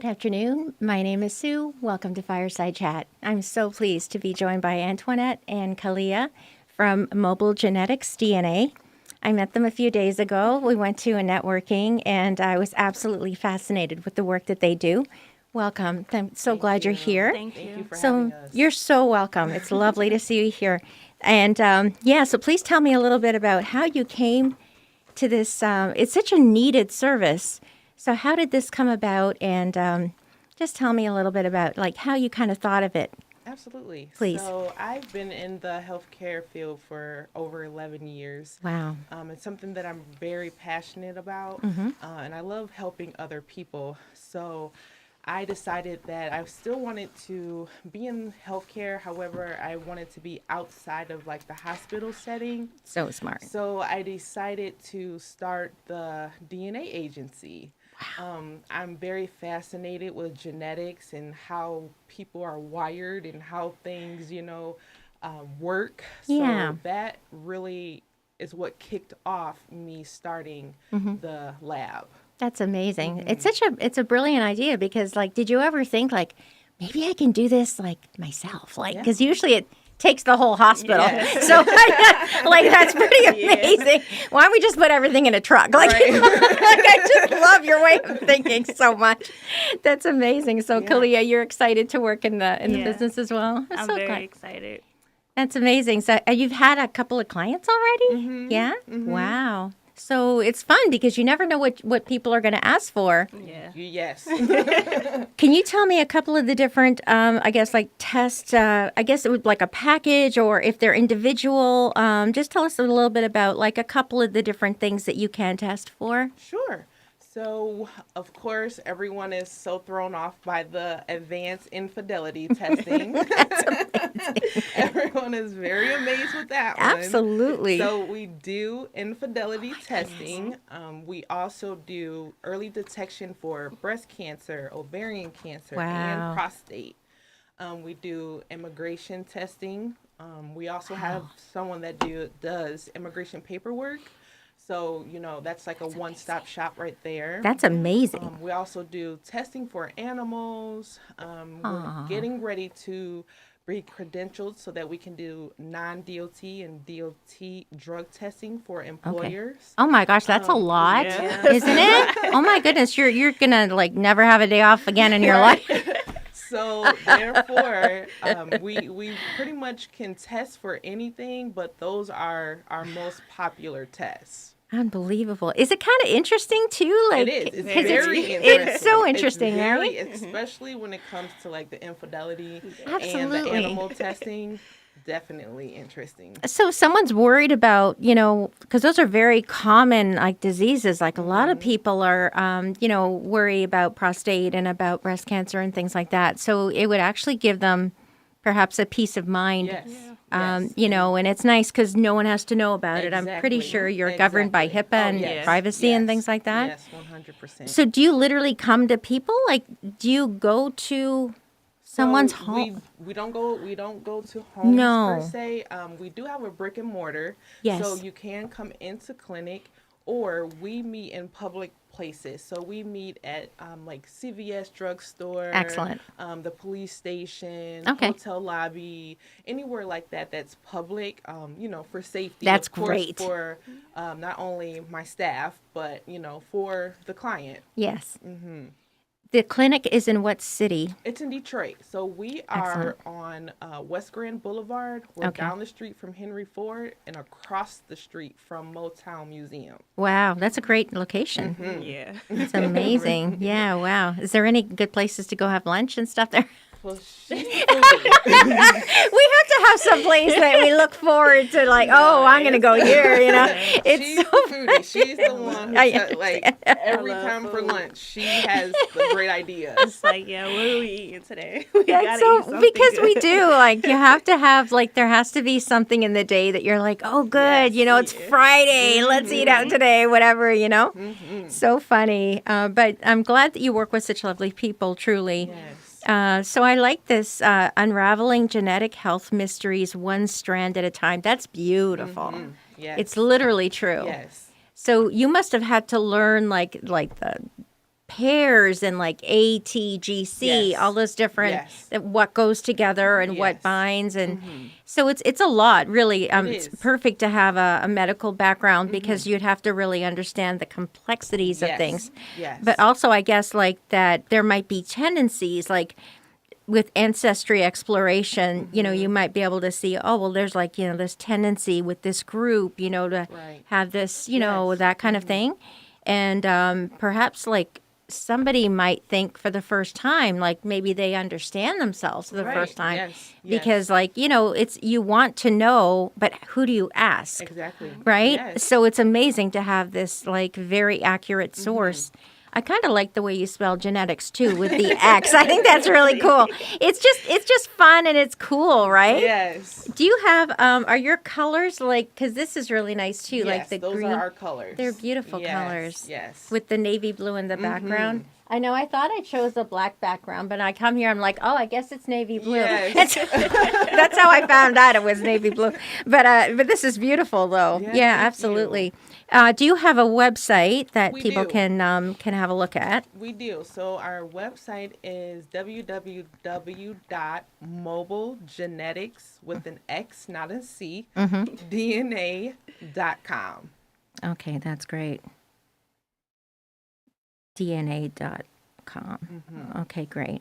Good afternoon. My name is Sue. Welcome to Fireside Chat. I'm so pleased to be joined by Antoinette and Kalia from Mobile Genetics DNA. I met them a few days ago. We went to a networking, and I was absolutely fascinated with the work that they do. Welcome. I'm so glad you're here. Thank you for So having us. you're so welcome. It's lovely to see you here. And so please tell me a little bit about how you came to this. It's such a needed service. So how did this come about? And just tell me a little bit about like how you kind of thought of it. Absolutely. Please. So I've been in the healthcare field for over 11 years. Wow. It's something that I'm very passionate about, and I love helping other people. So I decided that I still wanted to be in healthcare. However, I wanted to be outside of like the hospital setting. So smart. So I decided to start the DNA agency. I'm very fascinated with genetics and how people are wired and how things, work. Yeah. So that really is what kicked off me starting the lab. That's amazing. It's a brilliant idea because like, did you ever think like, maybe I can do this like myself? Like, because usually it takes the whole hospital. Yes. So like, that's pretty amazing. Why don't we just put everything in a truck? Like, Right. like I just love your way of thinking so much. That's amazing. So Kalia, you're excited to work in the business as well? I'm so very glad. excited. That's amazing. So you've had a couple of clients already? Yeah? Wow. So it's fun because you never know what people are going to ask for. Yeah. Yes. Can you tell me a couple of the different, like tests, I guess it would like a package or if they're individual, just tell us a little bit about like a couple of the different things that you can test for. Sure. So, of course, everyone is so thrown off by the advanced infidelity testing. Everyone is very amazed with that one. Absolutely. So, we do infidelity testing. We also do early detection for breast cancer, ovarian cancer, Wow. and prostate. We do immigration testing. We also have someone that does immigration paperwork. So, that's like a one-stop shop right there. That's amazing. We also do testing for animals. We're getting ready to be credentialed so that we can do non-DOT and DOT drug testing for employers. Oh my gosh, that's a lot, yeah. isn't it? Oh my goodness, you're gonna like never have a day off again in your life. So therefore, we pretty much can test for anything, but those are our most popular tests. Unbelievable. Is it kind of interesting too? Like It is. It's 'cause very it's interesting. so interesting, It's very, right? especially when it comes to like the infidelity and Absolutely. the animal testing. Definitely interesting. So someone's worried about, because those are very common like diseases. Like a lot of people are, worry about prostate and about breast cancer and things like that. So it would actually give them perhaps a peace of mind. Yes. Yes. Yes. And it's nice because no one has to know about it. I'm pretty Exactly. sure you're governed by HIPAA Exactly. Oh, and yes. privacy and Yes. things like that. Yes, 100%. So do you literally come to people? Like, do you go to someone's So home? We don't go to homes No. per se. We do have a brick and mortar. Yes. So you can come into clinic or we meet in public places. So we meet at like CVS drugstore. Excellent. The police station, Okay. hotel lobby, anywhere like that that's public, for safety. That's of course, great. For not only my staff, but, for the client. Yes. The clinic is in what city? It's in Detroit. So we are on West Grand Boulevard. We're Okay. down the street from Henry Ford and across the street from Motown Museum. Wow, that's a great location. Yeah. It's amazing. Yeah, wow. Is there any good places to go have lunch and stuff there? Well, she's We have to have some place that we look forward to, like, I'm going to go here, It's she's so the foodie. She's the one who I like every love time for food. lunch, she has the great ideas. It's like, what are we eating today? We Yeah, gotta so eat something because we good. do, like, you have to have, like, there has to be something in the day that you're like, oh, good, Yes, it's Friday, let's eat out today, whatever, So funny. But I'm glad that you work with such lovely people, truly. Yes. So I like this unraveling genetic health mysteries one strand at a time. That's beautiful. Yes. It's literally true. Yes. So you must have had to learn like the pairs and like ATGC, Yes. all those different Yes. what goes together and what Yes. binds, and so it's a lot really. It's is. perfect to have a medical background because you'd have to really understand the complexities of Yes. things. Yes. But also, I guess like that there might be tendencies like with ancestry exploration, you might be able to see, oh, well, there's like, this tendency with this group, to Right. have this, Yes. that kind of thing. And perhaps like somebody might think for the first time, like maybe they understand themselves for the Right. first time. Yes. Because like, it's, you want to know, but who do you ask? Exactly. Right? Yes. So it's amazing to have this like very accurate source. I kind of like the way you spell genetics too with the X. I think that's really cool. It's just fun and it's cool, right? Yes. Do you have are your colors like, because this is really nice too, like Yes, the those green. are our colors. They're beautiful Yes. colors. Yes. With the navy blue in the background. I know I thought I chose a black background, but I come here, I'm like, oh, I guess it's navy blue. Yes. That's how I found out it was navy blue. But this is beautiful though. Yes, Yeah, thank absolutely. Do you have a website that We people do. can have a look at? We do. So our website is www.mobilegenetics with an X, not a C, DNA.com. Okay, that's great. DNA.com. Okay, great.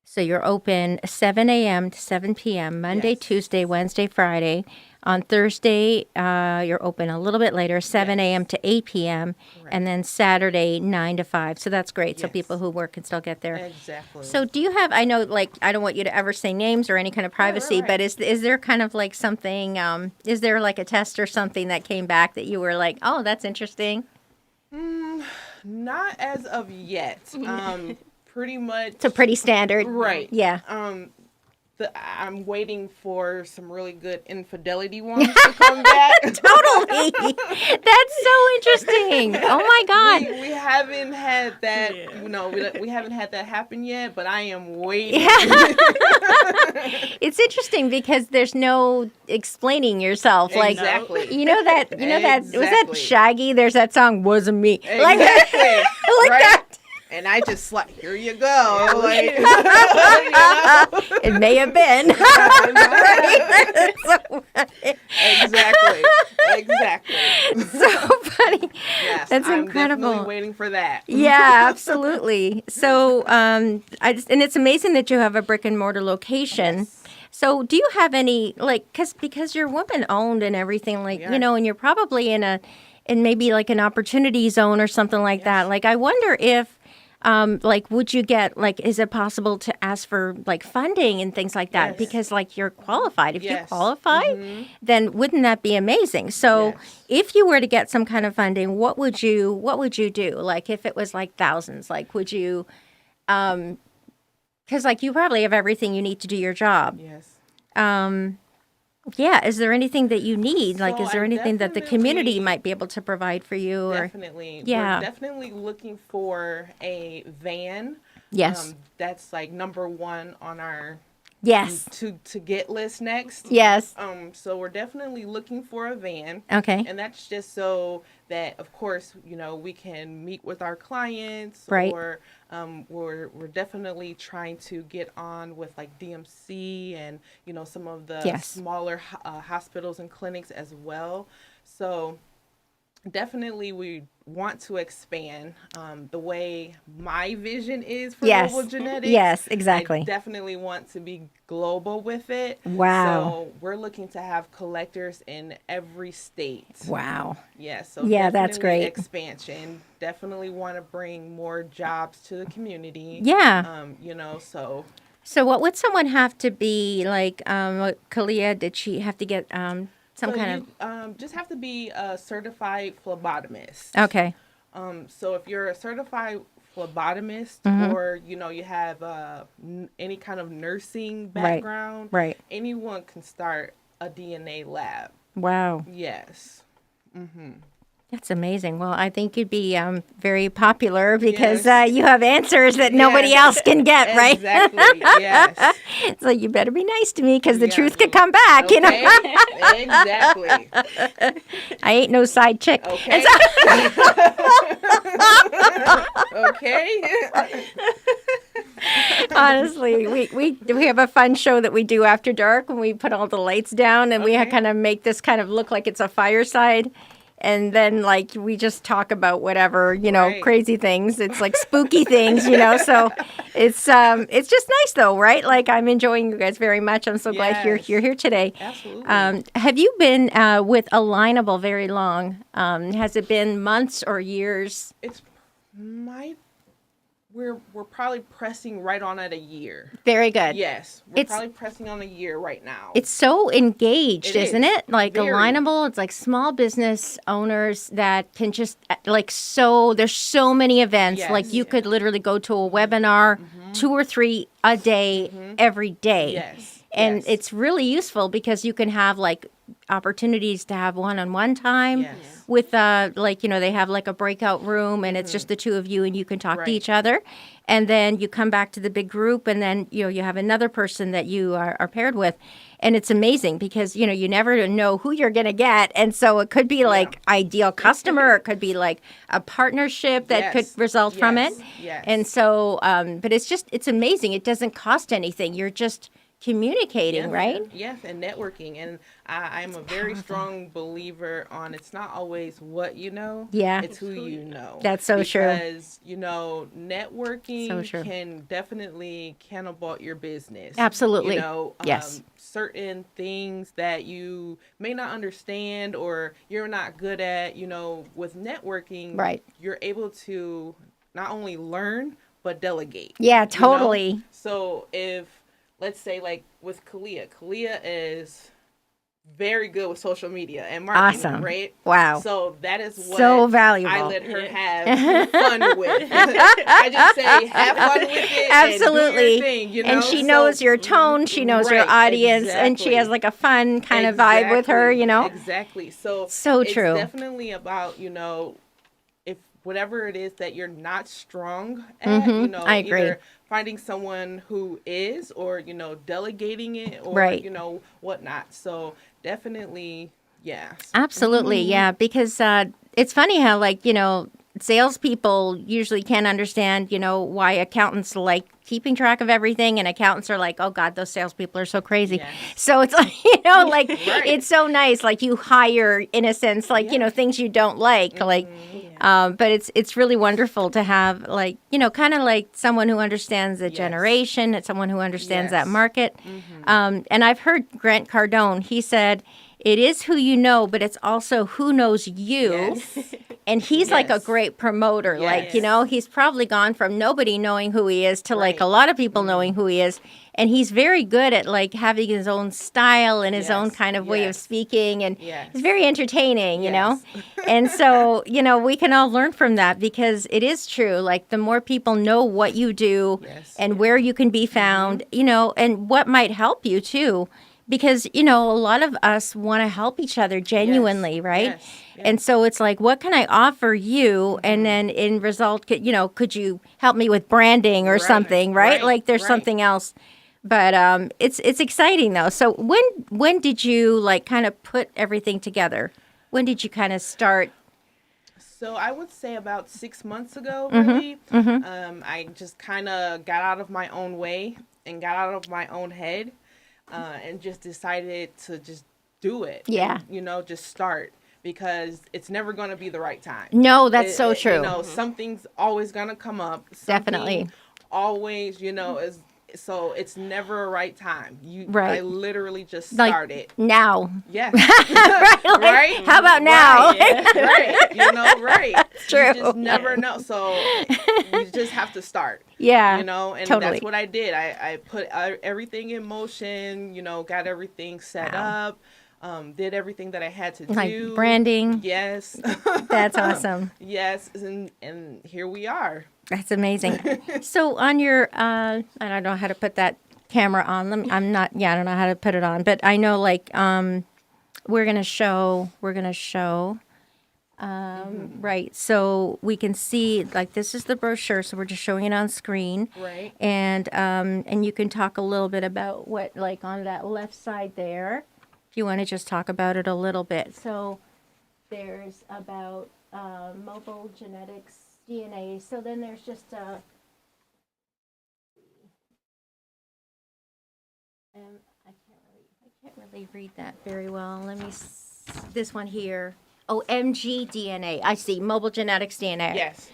So you're open 7 a.m. to 7 p.m., Monday, Yes. Tuesday, Wednesday, Friday. On Thursday, you're open a little bit later, 7 a.m. to 8 p.m., and then Saturday, 9 to 5. So that's great. So Yes. people who work can still get there. Exactly. So do you have, I know, like, I don't want you to ever say names or any kind of privacy, right. but is there kind of like something, is there like a test or something that came back that you were like, oh, that's interesting? Not as of yet. Pretty much. So pretty standard. Right. Yeah. I'm waiting for some really good infidelity ones to come back. Totally. That's so interesting. Oh my God. We haven't had that, we haven't had that happen yet, but I am waiting. It's interesting because there's no explaining yourself. Like, Exactly. you know that was that Exactly. Shaggy? There's that song, Wasn't Me. Like, Exactly. like Right? that. And I just like, here you go. Like, It may have been. So funny. Exactly. So funny. Yes, That's I'm incredible. definitely waiting for that. Yeah, absolutely. So, and it's amazing that you have a brick and mortar location. Yes. So, do you have any like because you're woman owned and everything, like are. and you're probably in maybe like an opportunity zone or something like that. Like, I wonder if. Like, would you get, like, is it possible to ask for, like, funding and things like that? Yes. Because, like, you're qualified. If you Yes. qualify, then wouldn't that be amazing? So Yes. if you were to get some kind of funding, what would you do? Like, if it was, like, thousands, like, would you, because, like, you probably have everything you need to do your job. Yes. Yeah. Is there anything that you need? Like, So is there I anything that the community definitely- might be able to provide for you? Or Definitely. Yeah. We're definitely looking for a van. Yes. That's like number one on our Yes. to get list next. Yes. So we're definitely looking for a van. Okay. And that's just so that, of course, we can meet with our clients. Right. Or we're definitely trying to get on with like DMC and some of the Yes. smaller hospitals and clinics as well. So definitely we want to expand the way my vision is for Yes. mobile genetics. Yes, exactly. I definitely want to be global with it. Wow. So we're looking to have collectors in every state. Wow. Yeah, so Yeah, that's definitely great. expansion. Definitely want to bring more jobs to the community. Yeah. So So what would someone have to be like? Kalia, did she have to get some kind you just have to be a certified phlebotomist. of? Okay. So if you're a certified phlebotomist Mm-hmm. or you have any kind of nursing background, Right. anyone can start a DNA lab. Wow. Yes. That's amazing. Well, I think you'd be very popular because Yes. you have answers that nobody Yes. else can get, right? Exactly. Yes. So you better be nice to me because the Yeah. truth could come back, you know? Okay. Exactly. I ain't no side chick. Okay. Okay. Honestly, we have a fun show that we do after dark when we put all the lights down and we Okay. kind of make this kind of look like it's a fireside. And then, like, we just talk about whatever, Right. crazy things. It's like spooky things, So it's just nice, though, right? Like, I'm enjoying you guys very much. I'm so glad you're Yes. here today. Absolutely. Have you been with Alignable very long? Has it been months or years? It's we're probably pressing right on at a year. Very good. Yes. We're It's- probably pressing on a year right now. It's so engaged, It isn't is. it? Like Very. Alignable, it's like small business owners that can just there's so many events. Yes. Like you could literally go to a webinar, 2 or 3 a day, every day. Yes. And Yes. it's really useful because you can have like opportunities to have one-on-one time Yes. with they have like a breakout room and it's just the two of you and you can talk to Right. each other. And then you come back to the big group and then you have another person that you are paired with. And it's amazing because you never know who you're going to get. And so it could be like ideal customer, it could be like a partnership that Yes. could result from it. Yes. Yes. And so but it's amazing. It doesn't cost anything. You're just communicating, Yes, right? Yes, and networking. And I'm a very strong believer on it's not always what you know. Yeah. It's who you know. That's so true. Because, networking So true. can definitely cannibal your business. Absolutely. Yes. Certain things that you may not understand or you're not good at, with networking, Right. you're able to not only learn, but delegate. Yeah, you know? totally. So if, let's say, like with Kalia is very good with social media and marketing, Awesome. right? Wow. So that is what So valuable. I let her have fun with. I just say, have fun with it. Absolutely. And, do your thing, And she knows your tone, she knows your Right, audience, and she exactly. has like a fun kind of vibe with her, Exactly. So it's true. definitely about, if whatever it is that you're not strong at, I agree. either finding someone who is or, delegating it or, Right. whatnot. So definitely, yes. Absolutely, yeah. Because it's funny how, salespeople usually can't understand, why accountants like keeping track of everything, and accountants are like, oh God, those salespeople are so crazy. Yes. So it's like, Right. it's so nice. Like you hire, in a sense, things you don't like, but it's really wonderful to have kind of like someone who understands the Yes. generation, and someone who understands Yes. that market. And I've heard Grant Cardone. He said, "It is who you know, but it's also who knows you." Yes. And he's like a Yes. great promoter. Yes. He's probably gone from nobody knowing who he is to like Right. a lot of people knowing who he is. And he's very good at having his own style and his own Yes. kind of way of Yes. speaking. And Yes. he's very entertaining, Yes. And so, we can all learn from that because it is true. Like the more people know what you do Yes. and where you can be found, and what might help you too. Because, a lot of us want to help each other genuinely, right? Yes. And so it's like, what can I offer you? And then in result, could you help me with branding or Right, something, right? right, Like there's right. something else. But it's exciting though. So when did you kind of put everything together? When did you kind of start? So I would say about 6 months ago, Mm-hmm. really. I just kind of got out of my own way and got out of my own head and just decided to just do it. Yeah. And, just start because it's never going to be the right time. No, that's so true. Something's always going to come up. Definitely. Something always, is. So it's never a right time. Right. I literally just Like, started. now. Yes. Right? Like, Right? How about now? Right. Right. True. You just never know. So you just have to start. Yeah. And totally. that's what I did. I put everything in motion, got everything set up, did everything that I had to Like do. branding. Yes. That's awesome. Yes. And here we are. That's amazing. So on your, I don't know how to put that camera on. I don't know how to put it on, but I know we're going to show Right. So we can see, like, this is the brochure. So we're just showing it on screen. Right. And you can talk a little bit about what, like, on that left side there, if you want to just talk about it a little bit. So there's about mobile genetics, DNA. So then there's just I can't really read that very well. This one here. Oh, MG-DNA. I see. Mobile genetics DNA. Yes.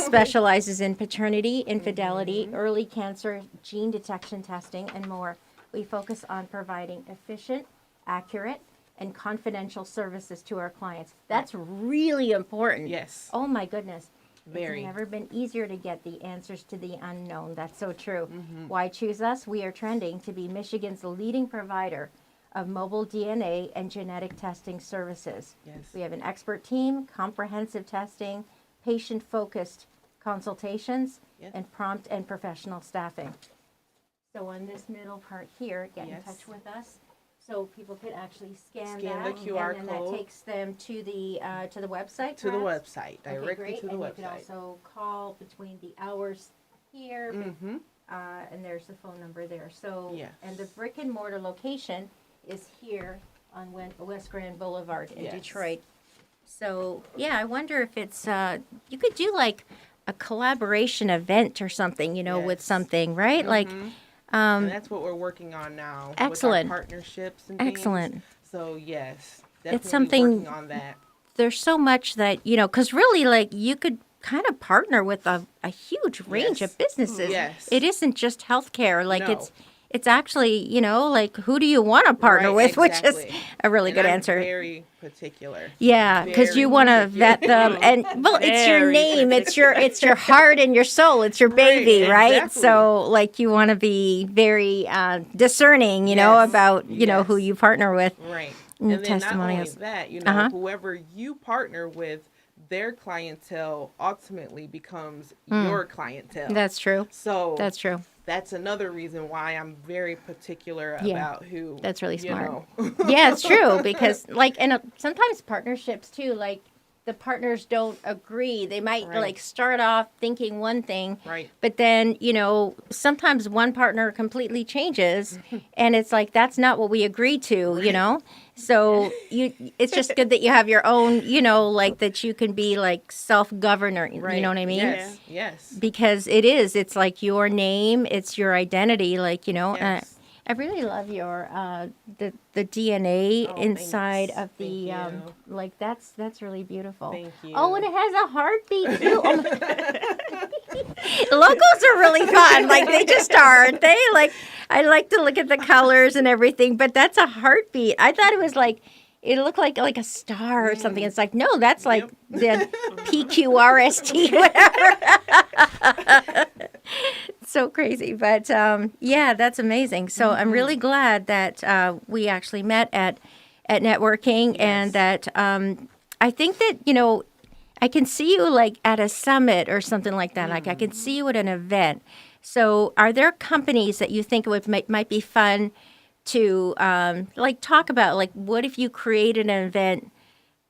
Specializes in paternity, infidelity, early cancer, gene detection testing, and more. We focus on providing efficient, accurate, and confidential services to our clients. That's really important. Yes. Oh my goodness. Very. It's never been easier to get the answers to the unknown. That's so true. Why choose us? We are trending to be Michigan's leading provider of mobile DNA and genetic testing services. Yes. We have an expert team, comprehensive testing, patient-focused consultations, Yes. and prompt and professional staffing. So on this middle part here, get in Yes. touch with us. So people can actually scan Scan that, the QR and then that code. takes them to the website. To the perhaps? website, Okay, directly great. to the And website. you can also call between the hours here, and there's the phone number there. So, Yes. and the brick and mortar location is here on West Grand Boulevard in Yes. Detroit. So, yeah, I wonder if it's you could do like a collaboration event or something, with Yes. something, right? Like, And that's what we're working on now. Excellent. With our partnerships and things. Excellent. So yes, definitely something- working on that. there's so much that, because really, like, you could kind of partner with a huge range Yes. of businesses. Yes. It isn't just healthcare. Like, No. it's actually, like, who do you want to partner Right, with, which is exactly. a really And good I'm answer. Very particular. Yeah, because very you want to vet them, and well, it's your Very name, it's your heart and your soul, it's your baby, right? exactly. So, like, you want to be very discerning, Yes, about who yes. you partner with. Right. Mm, And then not only testimonials. that, Uh-huh. whoever you partner with, their clientele ultimately becomes your clientele. That's true. So That's true. that's another reason why I'm very particular Yeah. about who. That's really you smart. know. Yeah, it's true because, like, and sometimes partnerships too, like, the partners don't agree. They might Right. like start off thinking one thing, Right. but then sometimes one partner completely changes, and it's like that's not what we agreed to. So it's just good that you have your own, like that you can be like self-governing. Right. You know what I mean? Yes. Yes. Because it's like your name, it's your identity, like Yes. I really love your the DNA Oh, inside thanks. of the Thank you. like that's really beautiful. Thank you. Oh, and it has a heartbeat too. Oh Logos are really fun. Like they just are, aren't they? Like I like to look at the colors and everything, but that's a heartbeat. I thought it was like it looked like a star or something. It's like no, that's like the PQRST, whatever. So crazy, but yeah, that's amazing. So I'm really glad that we actually met at networking, and that I think that I can see you like at a summit or something like that. Like I can see you at an event. So are there companies that you think might be fun to like talk about? Like what if you created an event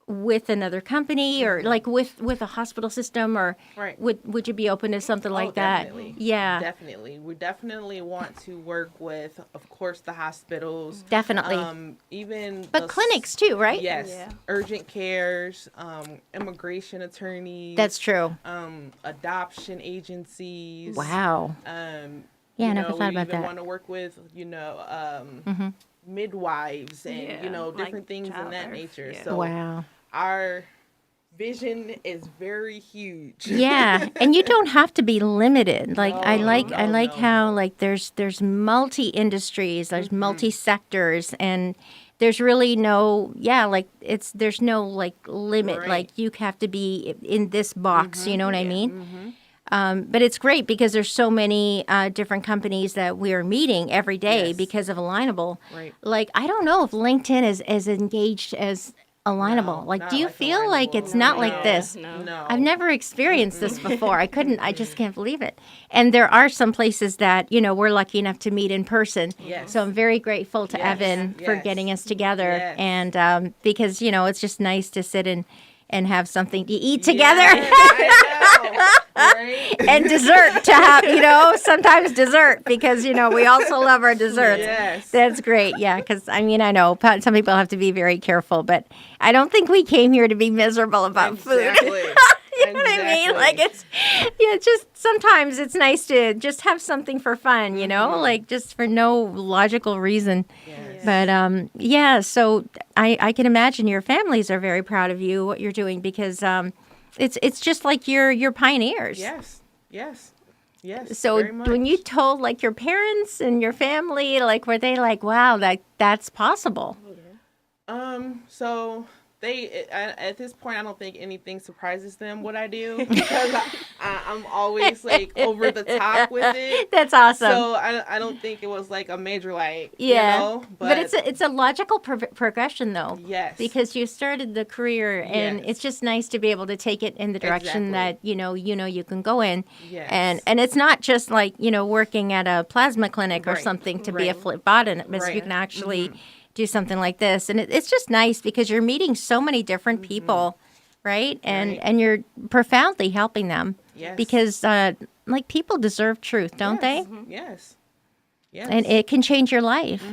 with another company or like with a hospital system, or Right. would you be open to something like that? Definitely. Yeah, Definitely. We definitely want to work with, of course, the hospitals. definitely. Even But clinics too, right? Yes. Yeah. Urgent cares, immigration attorneys. That's true. Adoption agencies. Wow. Yeah, I never thought about we even that. want to work with, midwives and, Yeah, different like things in that childbirth, nature. yeah. So Wow. our vision is very huge. Yeah, and you don't have to be limited. Like I No, like no, how no. like there's multi industries, there's multi sectors, and there's really no like there's no like limit. Right. Like you have to be in this box. You know what I mean? But it's great because there's so many different companies that we are meeting every day Yes. because of Alignable. Right. Like I don't know if LinkedIn is as engaged as Alignable. No, like, not do you like feel like Alignable. it's not No. like this? No. I've never experienced this before. I just can't believe it. And there are some places that, we're lucky enough to meet in person. Yes. So I'm very grateful to Yes. Evan for Yes. getting us together. Yes. And because, it's just nice to sit and and have something to eat together. I know, right? And dessert to have, sometimes dessert because, we also love our dessert. Yes. That's great. Yeah. Because, I know some people have to be very careful, but I don't think we came here to be miserable about food. You know what I mean? Like just sometimes it's nice to just have something for fun, like just for no logical reason. Yes. But so I can imagine your families are very proud of you, what you're doing, because it's just like you're pioneers. Yes. So very much. when you told like your parents and your family, like were they like, wow, that's possible? So they at this point, I don't think anything surprises them what I do because I'm always like over the top with it. That's awesome. So I don't think it was like a major like but it's a logical progression though. Yes, because you started the career and it's just nice to be able to take it in the direction that you can go in. Yes. And it's not just like working at a plasma clinic or something to be a phlebotomist. You can actually do something like this, and it's just nice because you're meeting so many different people, right? And you're profoundly helping them. Yes. Because like people deserve truth, don't they? Yes. And it can change your life.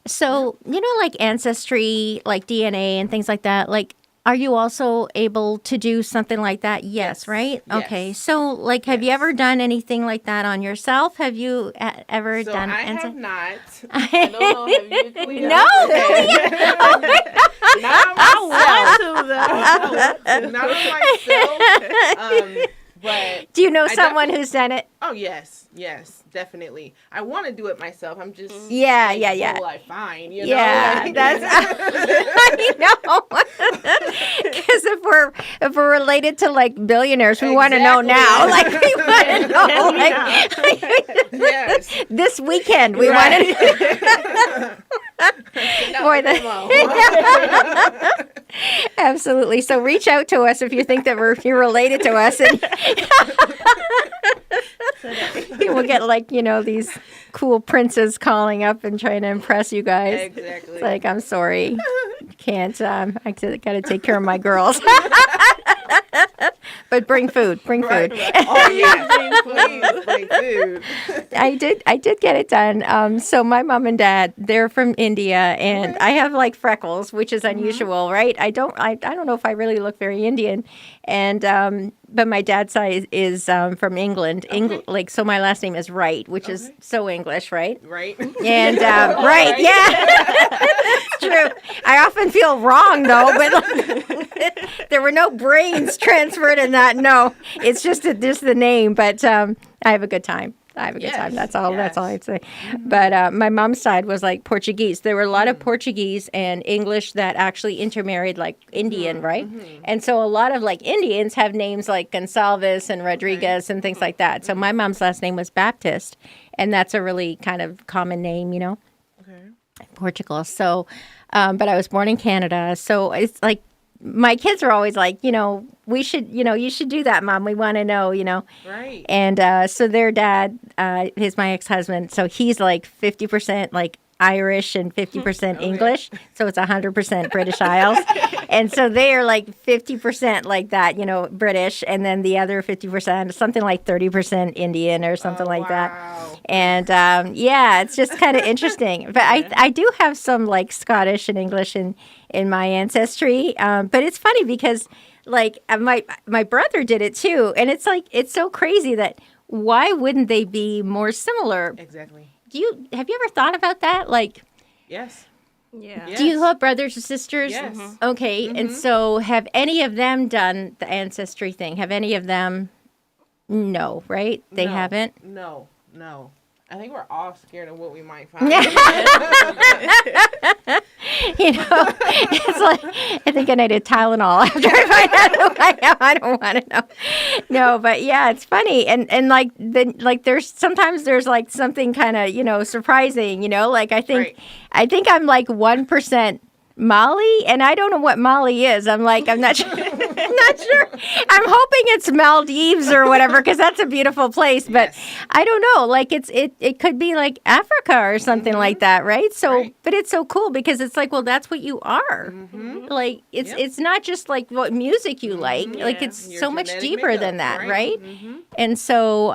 So like ancestry, like DNA and things like that. Like, are you also able to do something like that? Yes, right? Yes. Okay. So, like, have you ever done anything like that on yourself? Have you ever So done? I have not. I don't know. Have you? Clea? No. Not on myself. But do you know someone who's done it? Oh yes, definitely. I want to do it myself. I'm just Will I find? That's I know. Because if we're related to like billionaires, we want to know now. Like we want to know. Yes. This weekend we want to. More than absolutely. So reach out to us if you think that you're related to us, and we'll get like these cool princes calling up and trying to impress you guys. Exactly. It's like, I'm sorry, can't. I got to take care of my girls. But bring food. Right. Oh yeah, please bring food. I did get it done. So my mom and dad, they're from India, and I have like freckles, which is unusual, right? I don't know if I really look very Indian, and but my dad's side is from England. Like, so my last name is Wright, which is so English, right? Right. And right, yeah, it's true. I often feel wrong though, but there were no brains transferred in that. No, it's just the name. But I have a good time. That's all I'd say. But my mom's side was like Portuguese. There were a lot of Portuguese and English that actually intermarried, like Indian, right? And so a lot of like Indians have names like Gonsalves and Rodriguez and things like that. So my mom's last name was Baptist, and that's a really kind of common name, in Portugal. So, but I was born in Canada, so it's like my kids are always like, we should, you should do that, Mom. We want to know, Right. And so their dad is my ex-husband. So he's like 50% like Irish and 50% English. So it's 100% British Isles. And so they are like 50% like that, British. And then the other 50%, something like 30% Indian or something like that. And it's just kind of interesting. But I do have some like Scottish and English in my ancestry. But it's funny because like my brother did it too. And it's like, it's so crazy that why wouldn't they be more similar? Exactly. Have you ever thought about that? Like, yes. Yeah. Yes. Do you have brothers or sisters? Yes. Okay. And so have any of them done the ancestry thing? Have any of them? No, right? They haven't? No. I think we're all scared of what we might find. It's like, I think I need a Tylenol after I find out who I am. I don't want to know. No, but yeah, it's funny. And like, sometimes there's like something kind of, surprising, like I think I'm like 1% Mali, and I don't know what Mali is. I'm not sure. I'm not sure. I'm hoping it's Maldives or whatever, because that's a beautiful place. But Yes. I don't know. Like it could be like Africa or something like that, right? So, Right. but it's so cool because it's like, well, that's what you are. Like it's not just like what music you like. Like Yeah. it's Your so much genetic deeper makeup, than that, right? right? And so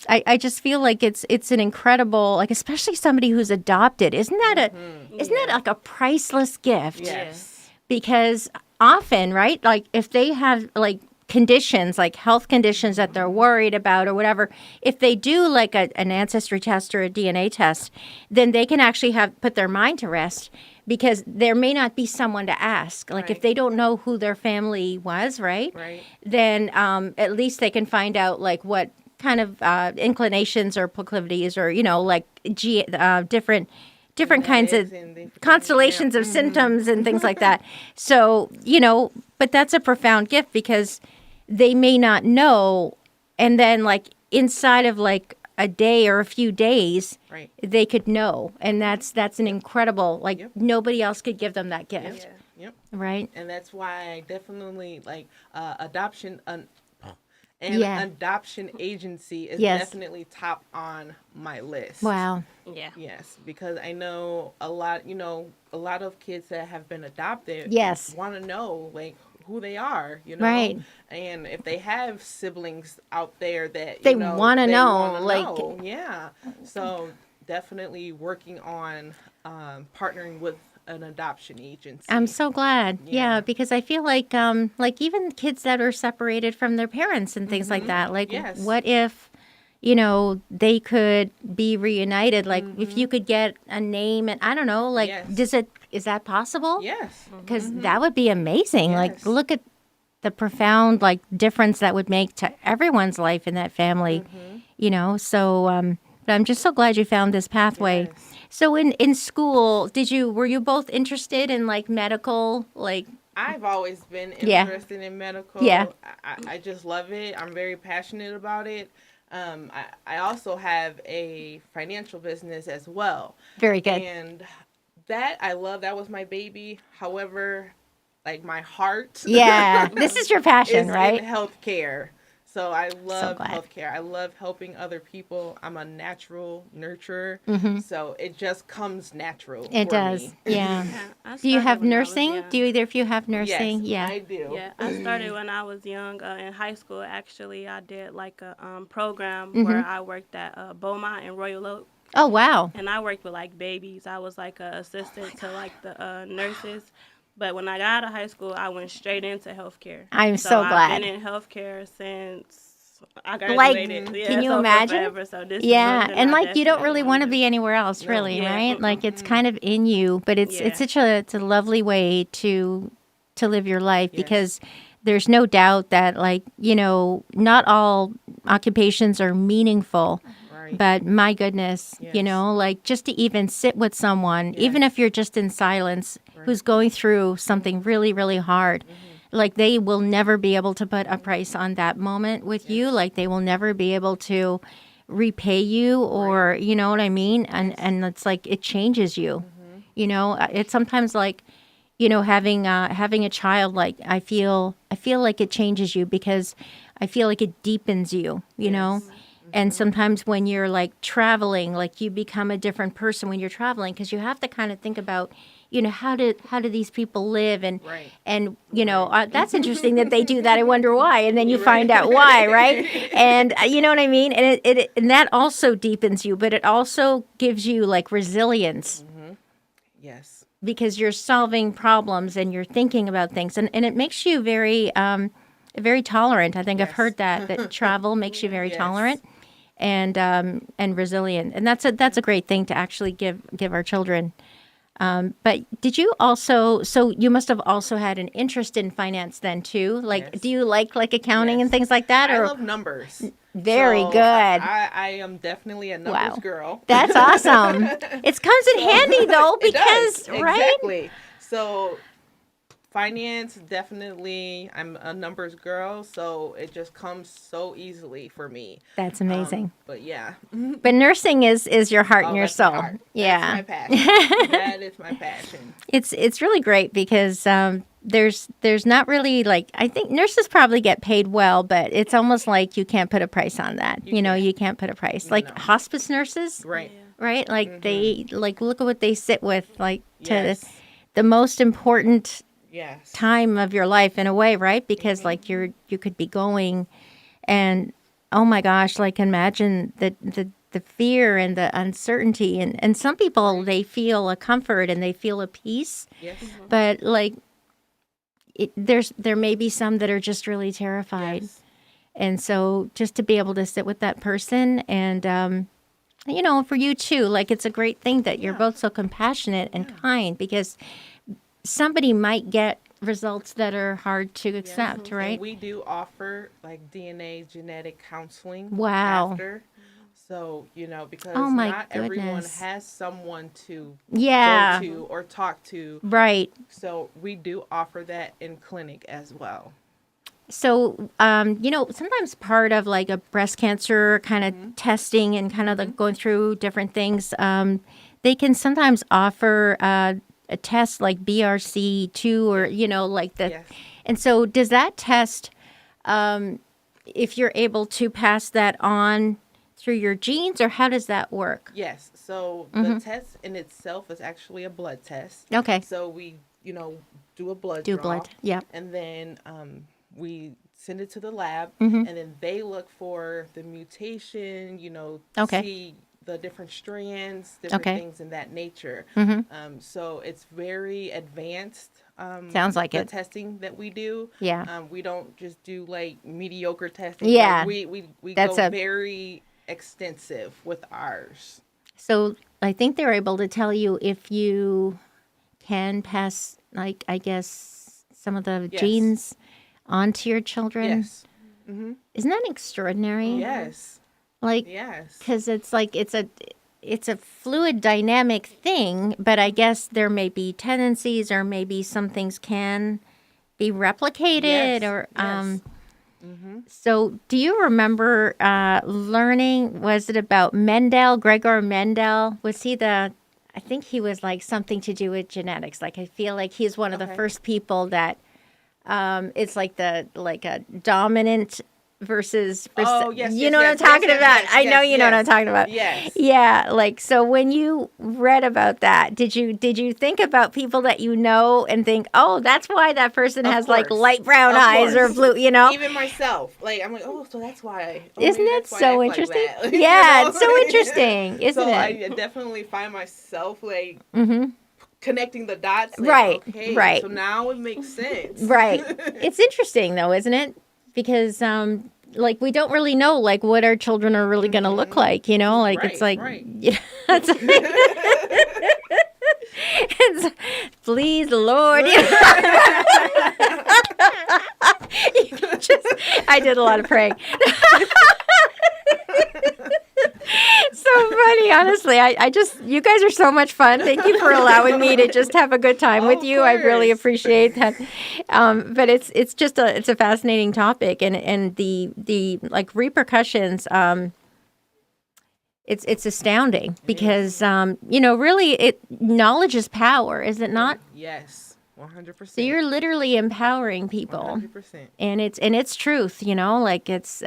I just feel like it's an incredible, like, especially somebody who's adopted. Isn't that like a priceless gift? Yes. Because often, right, like if they have like conditions, like health conditions that they're worried about or whatever, if they do like an ancestry test or a DNA test, then they can actually put their mind to rest because there may not be someone to ask. Like if Right. they don't know who their family was, right? Right. Then at least they can find out like what kind of inclinations or proclivities or, like different kinds of Genetics and different- constellations yeah. of symptoms and things like that. So, but that's a profound gift because they may not know. And then, like, inside of like a day or a few days, Right. they could know. And that's an incredible, like, Yep. nobody else could give them that gift. Yeah. Yep. Right? And that's why I definitely like adoption. And Yeah. adoption agency is Yes. definitely top on my list. Wow. Yeah. Yes, because I know a lot of kids that have been adopted. Yes. Want to know like who they are, Right. and if they have siblings out there that They wanna they know, wanna like- know. Yeah. So definitely working on partnering with an adoption agency. I'm so glad. Yeah, Yeah. because I feel like even kids that are separated from their parents and things like that. Like Yes. what if, they could be reunited? Like if you could get a name and I don't know, like Yes. is that possible? Yes. Because that would be amazing. Like Yes. look at the profound like difference that would make to everyone's life in that family. So but I'm just so glad you found this pathway. Yes. So in school, were you both interested in like medical, like I've always been Yeah. interested in medical. Yeah. I just love it. I'm very passionate about it. I also have a financial business as well. very good? And that I love. That was my baby. However, like my heart Yeah, this is your passion, is right? in healthcare. So I love glad. healthcare. I love helping other people. I'm a natural nurturer. So it just comes natural. Mm-hmm. It for does. me. Yeah. I Do you started have when I was nursing? young. Do either of you have nursing? Yes, Yeah. I do. Yeah, I started when I was young. In high school, actually, I did like a program Mm-hmm. where I worked at Beaumont and Royal Oak, Oh wow. and I worked with like babies. I was like an assistant to like the nurses. But when I got out of high school, I went straight into healthcare. I'm so glad. I've been in healthcare since I Like, graduated. can you so for imagine? forever, so this is Yeah, something and I like you don't really definitely want to wanna be anywhere else, No. really, Yeah. right? Like it's kind of in you, but it's Yeah. such it's a lovely way to live your life Yes. because there's no doubt that like not all occupations are meaningful. Right. But my goodness, Yes. like just to even sit with someone, even if you're just in silence, who's going through something really, really hard, like they will never be able to put a price on that moment with you. Like they will never be able to repay you or, you know what I mean? And it's like it changes you. It's sometimes like, having a child, like I feel like it changes you because I feel like it deepens you, you know? And sometimes when you're like traveling, like you become a different person when you're traveling because you have to kind of think about, how do these people live and Right. and that's interesting that they do that. I wonder why, and then you find out why, right? And you know what I mean. And it and that also deepens you, but it also gives you like resilience Yes. because you're solving problems and you're thinking about things, and it makes you very very tolerant. I think I've Yes. heard that travel makes you very Yes. tolerant and resilient, and that's a great thing to actually give our children. But did you also? So you must have also had an interest in finance then too. Like, Yes. do you like accounting and Yes. things like that? I Or love numbers. Very So good. I am definitely a numbers Wow. girl. That's awesome. It comes in handy though It because does. right. Exactly. So finance, definitely. I'm a numbers girl, so it just comes so easily for me. That's amazing. But yeah, But nursing is your heart and your that's my soul. heart. Yeah. That's my passion. That is my passion. It's really great because there's not really like, I think nurses probably get paid well, but it's almost like you can't put a price on that. You know, can't. you can't put a price. Like No. hospice nurses, Right. right? Like they like look at what they sit with, like to Yes. the most important Yes. time of your life in a way, right? Because like you could be going and oh my gosh, like imagine the fear and the uncertainty and some people they feel a comfort and they feel a peace, Yes. but like there may be some that are just really terrified. Yes. And so just to be able to sit with that person and you know, for you too, like it's a great thing that you're both so compassionate and kind because somebody might get results that are hard to accept, And right? we do offer like DNA genetic counseling. Wow. After. So, because Oh, my not everyone goodness. has someone to Yeah. go to or talk to. Right. So we do offer that in clinic as well. So, you know, sometimes part of like a breast cancer kind of testing and kind of like going through different things, they can sometimes offer a test like BRC2 or, you know, like the. Yes. And so does that test, if you're able to pass that on through your genes or how does that work? Yes. So the test in itself is actually a blood test. Okay. So we, do a blood Do draw. blood. Yep. And then we send it to the lab, Mm-hmm. and then they look for the mutation, Okay. see the different strands, different Okay. things in that nature. Mm-hmm. So it's very advanced. Sounds like the it. testing that we do. Yeah. We don't just do like mediocre testing. Yeah. Like, we That's go a- very extensive with ours. So I think they're able to tell you if you can pass, like, I guess, some of the Yes. genes onto your children. Yes. Isn't that extraordinary? Yes. Like, Yes. because it's like it's a fluid dynamic thing, but I guess there may be tendencies or maybe some things can be replicated Yes. or Yes. So do you remember learning, was it about Mendel, Gregor Mendel? Was he I think he was like something to do with genetics. Like I feel like he's one of the Okay. first people that it's like a dominant versus Oh, yes, you yes, know what I'm yes, talking yes, about. yes, I know yes, you know what I'm yes. talking about. Yes. Yeah, like so when you read about that, did you think about people that you know and think, "Oh, that's why that person Of has like course. light brown Of eyes or course. blue," you know? Even myself, like I'm like, oh, so that's why. Oh, Isn't maybe it that's why I so act interesting? Like that. Yeah, it's so interesting, isn't so it? I definitely find myself like connecting the dots. Like, Right, Okay, right. So now it makes sense. Right. It's interesting though, isn't it? Because like we don't really know like what our children are really going to look like, you know? Like it's Right, like right. yeah, it's it's, please the Lord. You can just, I did a lot of praying. So funny, honestly. I just, you guys are so much fun. Thank you for allowing me to just have a good time with Of you. I really course. appreciate that. But it's just it's a fascinating topic, and the like repercussions. It's astounding because you know really knowledge is power, is it not? Yes, 100%. So you're literally empowering people, 100%. and it's truth. You know, like it's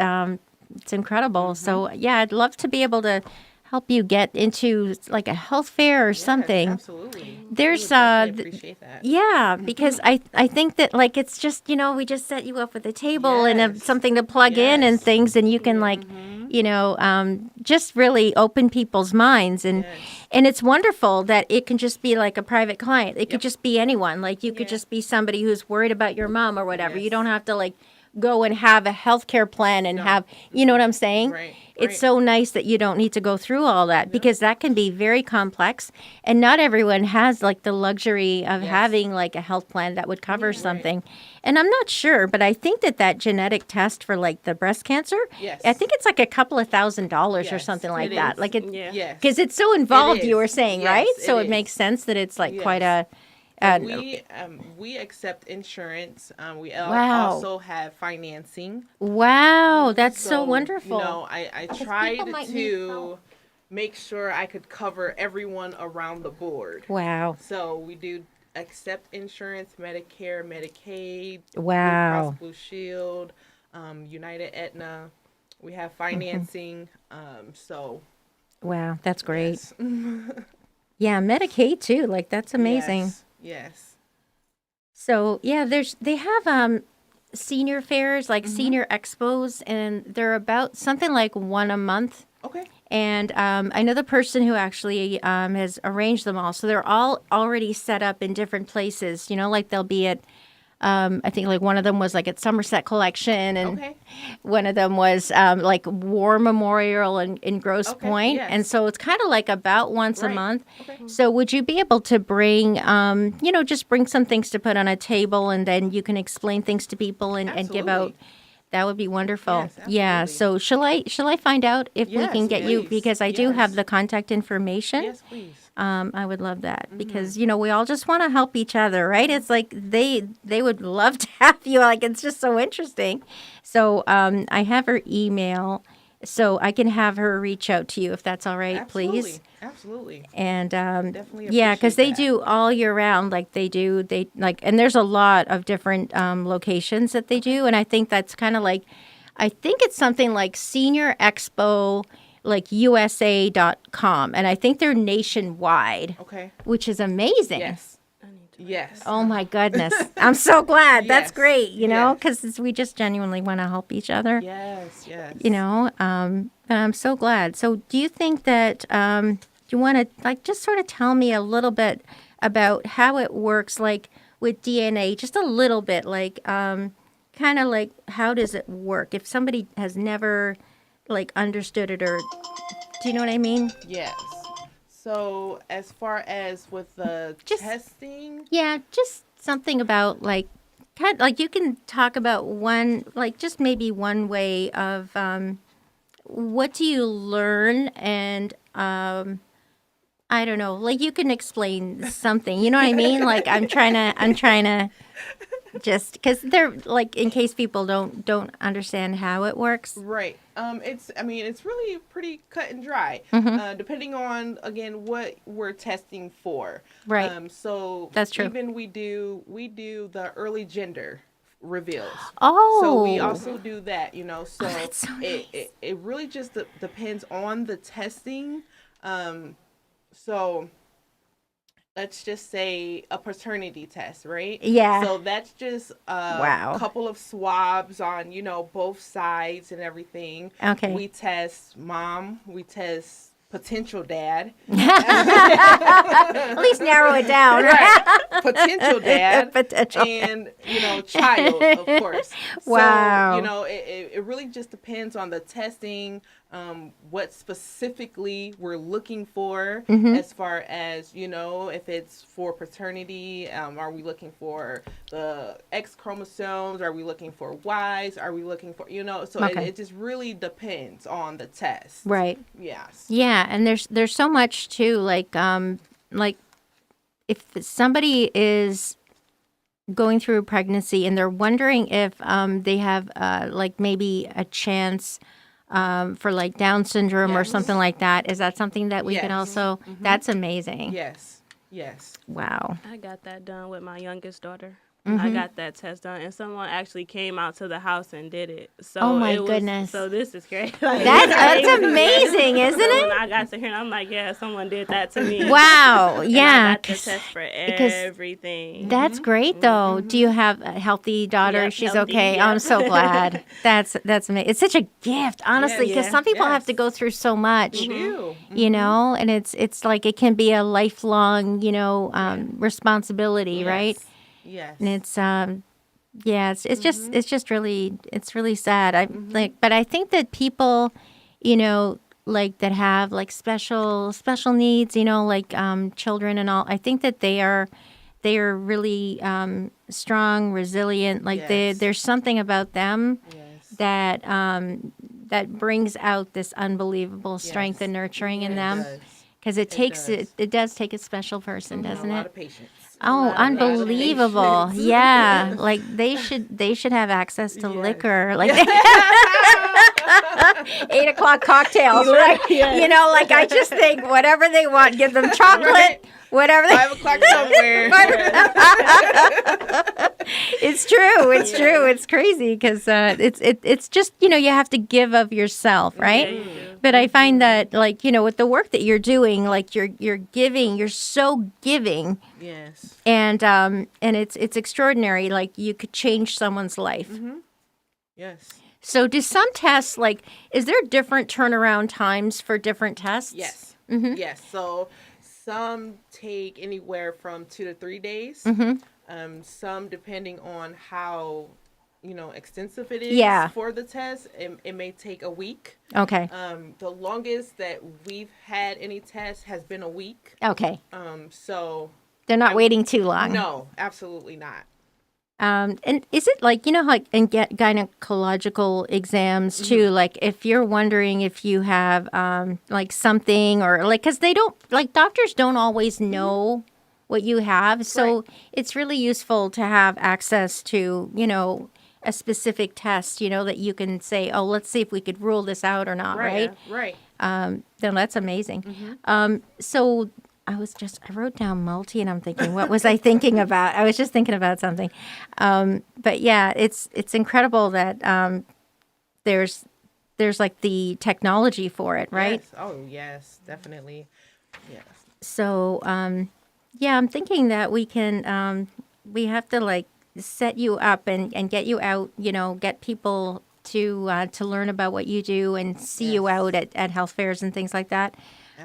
incredible. So yeah, I'd love to be able to help you get into like a health fair or something. Yes, absolutely. There's, We would definitely appreciate that. Yeah, because I think that like it's just, you know, we just set you up with a table and Yes. something to plug in and Yes. things, and you can like, you know, just really open people's minds, and Yes. and it's wonderful that it can just be like a private client. It could Yep. just be anyone. Like you could Yeah. just be somebody who's worried about your mom or whatever. You Yes. don't have to like go and have a healthcare plan and have, you know what I'm saying? Right, It's right. so nice that you don't need to go through all that because that can be very complex, and not everyone has like the luxury of Yes. having like a health plan that would cover something. And I'm not sure, but I think that genetic test for like the breast cancer, Yes. I think it's like a couple of $1,000s or Yes, something like it that. is. Like it, Yeah. Yes. because it's so involved. You is. were saying, Yes, right? it So it is. makes sense that it's like quite a We accept insurance. Wow. Also have financing. Wow, that's so So, wonderful. I people tried might need to help. make sure I could cover everyone around the board. Wow. So we do accept insurance, Medicare, Medicaid, Blue Cross Wow. Blue Shield, United Aetna. We have financing. So Wow, that's great. yes, Yeah, Medicaid too. Like that's amazing. yes. So yeah, they have senior fairs, like senior expos, and they're about something like one a month. Okay. And I know the person who actually has arranged them all. So they're all already set up in different places. You know, like they'll be at, I think like one of them was like at Somerset Collection, and Okay. one of them was like War Memorial in Grosse Okay, Pointe. yes. And so it's kind of like about once a Right. month. Okay. So would you be able to bring, just bring some things to put on a table, and then you can explain things to people and give out. Absolutely. That would be wonderful. Yes, Yeah. absolutely. So shall I find out if we can Yes, get you, please. because I do have Yes. the contact information. Yes, please. I would love that because we all just want to help each other, right? It's like they would love to have you. Like it's just so interesting. So I have her email, so I can have her reach out to you if that's all right, Absolutely. please. Absolutely. And Definitely yeah, because appreciate they that. do all year round. Like they like, and there's a lot of different locations that they do, and I think that's kind of like, I think it's something like Senior Expo, like USA.com, and I think they're nationwide, Okay. which is amazing. Yes. I need to. Yes. Oh my goodness, I'm so glad. That's Yes. great. Yes. Because we just genuinely want to help each other. Yes. Yes. And I'm so glad. So do you think that you want to like just sort of tell me a little bit about how it works, like with DNA, just a little bit, like kind of like how does it work if somebody has never like understood it, or do you know what I mean? Yes. So as far as with the Just- testing, Yeah, just something about like kind like you can talk about one, like just maybe one way of what do you learn, and I don't know, like you can explain something, you know what I mean? Like I'm trying to just because they're like, in case people don't understand how it works. right? It's really pretty cut and dry. Depending on again what we're testing for. Right. So That's true. Even we do the early gender reveals. Oh, So we also do that, So that's so nice. it really just depends on the testing. So let's just say a paternity test, right? Yeah. So that's just a Wow. couple of swabs on, both sides and everything. Okay. We test mom, we test potential dad. At least narrow it down. Right. Potential dad. Potential. And, child, of course. Wow. So, it really just depends on the testing, what specifically we're looking for as far as, if it's for paternity, are we looking for the X chromosomes? Are we looking for Ys? Are we looking for, so Okay. it just really depends on the test. Right. Yes. Yeah, and there's so much too, like if somebody is going through a pregnancy and they're wondering if they have like maybe a chance for like Down syndrome or Yes. something like that, is that something that we can Yes. also? That's amazing. Yes. Yes. Wow. I got that done with my youngest daughter. Mm-hmm. I got that test done, and someone actually came out to the house and did it. So Oh, my it was- goodness. So this is great. That's amazing, isn't So it? when I got to here, I'm like, yeah, someone did that to me. Wow. And Yeah. I got the 'Cause test for because everything. that's great though. Do you have a healthy daughter? Yep, She's healthy, okay. yep. I'm so glad. That's amazing. It's such a gift, honestly, because Yeah, some people have yes. to go through so much. We do. You know, and it's like it can be a lifelong, responsibility, right? Yes. And it's it's really sad. I like, but I think that people, like that have like special needs, like children and all. I think that they are really strong, resilient. Like Yes. there's something about them Yes. that brings out this unbelievable strength Yes. and nurturing in It them. does. Because it does. does take a special person, doesn't a lot it? of patience. Oh, lot of unbelievable. patience. Yeah. Like they should have access to Yes. liquor. Like 8 o'clock cocktails, right? Yes. You know, like I just think whatever they want, give them chocolate, Right. whatever they 5 o'clock somewhere. It's true. It's true. It's crazy because it's just, you know, you have to give of yourself, right? Yeah, you do. But I find that, like, you know, with the work that you're doing, like you're giving, you're so giving, Yes. and it's extraordinary. Like you could change someone's life. Yes. So do some tests, like, is there different turnaround times for different tests? Yes. Mm-hmm. Yes. So some take anywhere from 2 to 3 days. Mm-hmm. Some depending on how, extensive it is Yeah. for the test. It may take a week. Okay. The longest that we've had any test has been a week. Okay. So They're not waiting too long. no, absolutely not. And is it like, you know, like in gynecological exams too, like if you're wondering if you have like something or like, because they don't, like doctors don't always know what you have. So Right. it's really useful to have access to, you know, a specific test, you know, that you can say, oh, let's see if we could rule this out or not, right? Right. Then that's amazing. So I wrote down multi and I'm thinking, what was I thinking about? I was just thinking about something. But yeah, it's incredible that there's like the technology for it, right? Yes. Oh, yes, definitely. Yes. So yeah, I'm thinking that we can, we have to like set you up and get you out, you know, get people to learn about what you do and see you Yes. out at health fairs and things like that.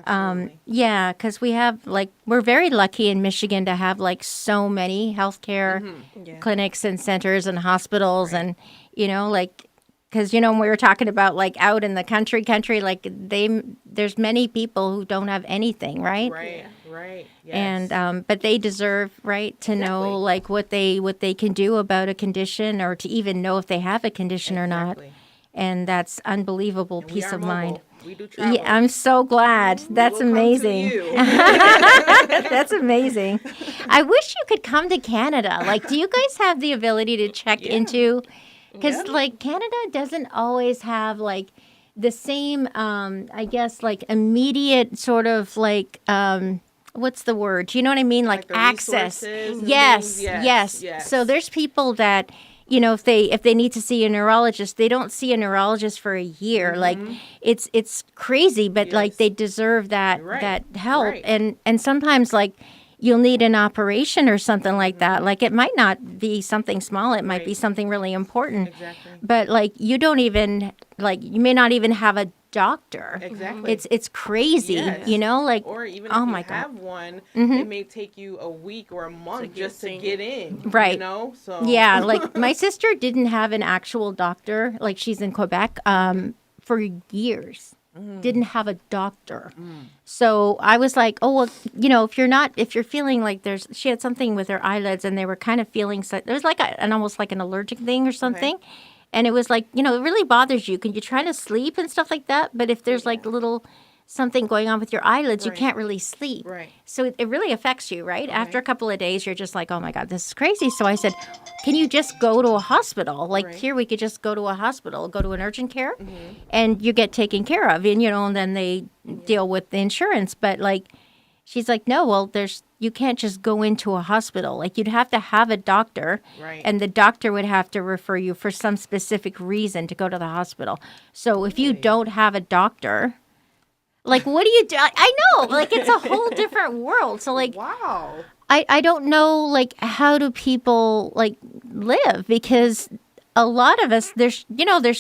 Absolutely. Yeah, because we have like we're very lucky in Michigan to have like so many healthcare Yeah. clinics and centers and hospitals and you know like because you know when we were talking about like out in the country like there's many people who don't have anything right, Right. Right. Yes. and but they deserve right to know Exactly. like what they can do about a condition or to even know if they have a condition or not, Exactly. and that's unbelievable And we peace are of mind. mobile. We do travel. Yeah, I'm so glad. That's We'll come to amazing. you. That's amazing. I wish you could come to Canada. Like, do you guys have the ability to check into? Because, like, Canada doesn't always have, like, the same, I guess, like, immediate sort of, like, what's the word? Do you know what I mean? Like the access. resources and Yes, things? yes. Yes. So there's people that, you know, if they need to see a neurologist, they don't see a neurologist for a year. Like it's crazy, but like Yes. they deserve that Right, that help. right. And sometimes like you'll need an operation or something like that. Like it might not be something small, it might be Right. something really important. Exactly. But like you don't even like you may not even have a doctor. Exactly. It's crazy, Yes. you know, like Or even oh if my you God. have one, it may take you a week or a month get just to seen. get in. Right. You know? So Yeah, like my sister didn't have an actual doctor. Like she's in Quebec for years. Didn't have a doctor. So I was like, oh well, you know, if you're feeling like she had something with her eyelids and they were kind of feeling there's like an almost like an allergic thing or something. And it was like, you know, it really bothers you. Can you try to sleep and stuff like that? But if there's like little something going on with your eyelids, you Right. can't really sleep. Right. So it really affects you, right? After a couple of days, you're just like, oh my God, this is crazy. So I said, can you just go to a hospital? Like Right. here, we could just go to a hospital, go to an urgent care, and you get taken care of. And, you know, and then they deal with the insurance. But like, she's like, no, well, you can't just go into a hospital. Like you'd have to have a doctor, Right. and the doctor would have to refer you for some specific reason to go to the hospital. So if you don't have a doctor, like what do you do? I know, like it's a whole different world. So like Wow. I don't know like how do people like live, because a lot of us there's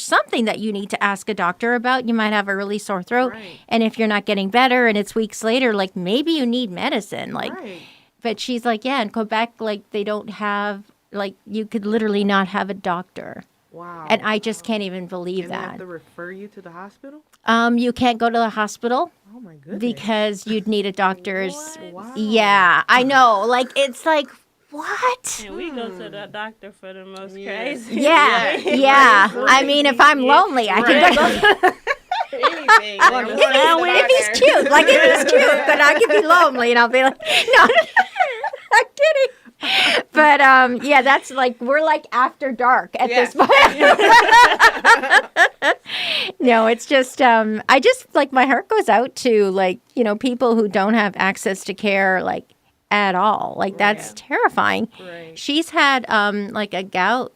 something that you need to ask a doctor about. You might have a really sore throat, Right. and if you're not getting better and it's weeks later, like maybe you need medicine. Like Right. but she's like, yeah, in Quebec, like they don't have like you could literally not have a doctor. Wow. And I just can't even believe And they have that. to refer you to the hospital? You can't go to the hospital Oh my goodness. because you'd need a doctor's. Wow. Yeah, I know. Like it's like what? And we go to the doctor for the most Yes. crazy. Yeah, Yeah. yeah. Right. I mean, if I'm lonely, I can go. Anything. I'm going to If he's the doctor. cute, like if he's cute, then I can be lonely and I'll be like, no, I'm kidding. But yeah, that's like we're like after dark at this point. No, it's just I just like my heart goes out to like, people who don't have access to care like at all. Like that's terrifying. Right. She's had like a gout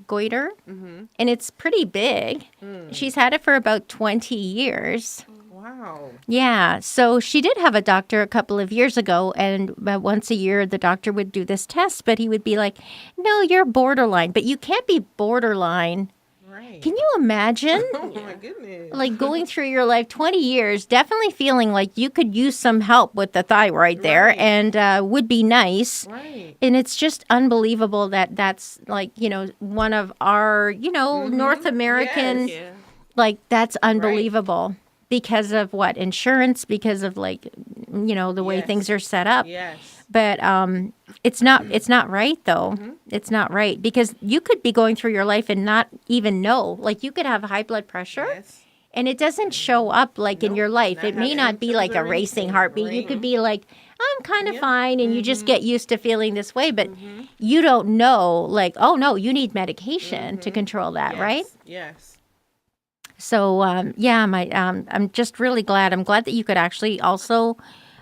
goiter, and it's pretty big. She's had it for about 20 years. Wow. Yeah. So she did have a doctor a couple of years ago, and once a year the doctor would do this test, but he would be like, "No, you're borderline." But you can't be borderline. Right. Can you imagine? Oh my goodness. Like going through your life 20 years, definitely feeling like you could use some help with the thyroid there Right. and would be nice. Right. And it's just unbelievable that that's like, one of our, North American, Yes. Yeah. like that's unbelievable because of what? Insurance, because of like, the way Yes. things are set up. Yes. But it's not right though. It's not right because you could be going through your life and not even know. Like you could have high blood pressure. Yes. And it doesn't show up like in Nope, your life. not It may have not be like a symptoms or racing anything, heartbeat. You right. could be like, I'm kind of Yeah. fine, and you just get used to feeling this way. But you don't know, like, oh no, you need medication to control that, Yes. right? Yes. So yeah, I'm just really glad. I'm glad that you could actually also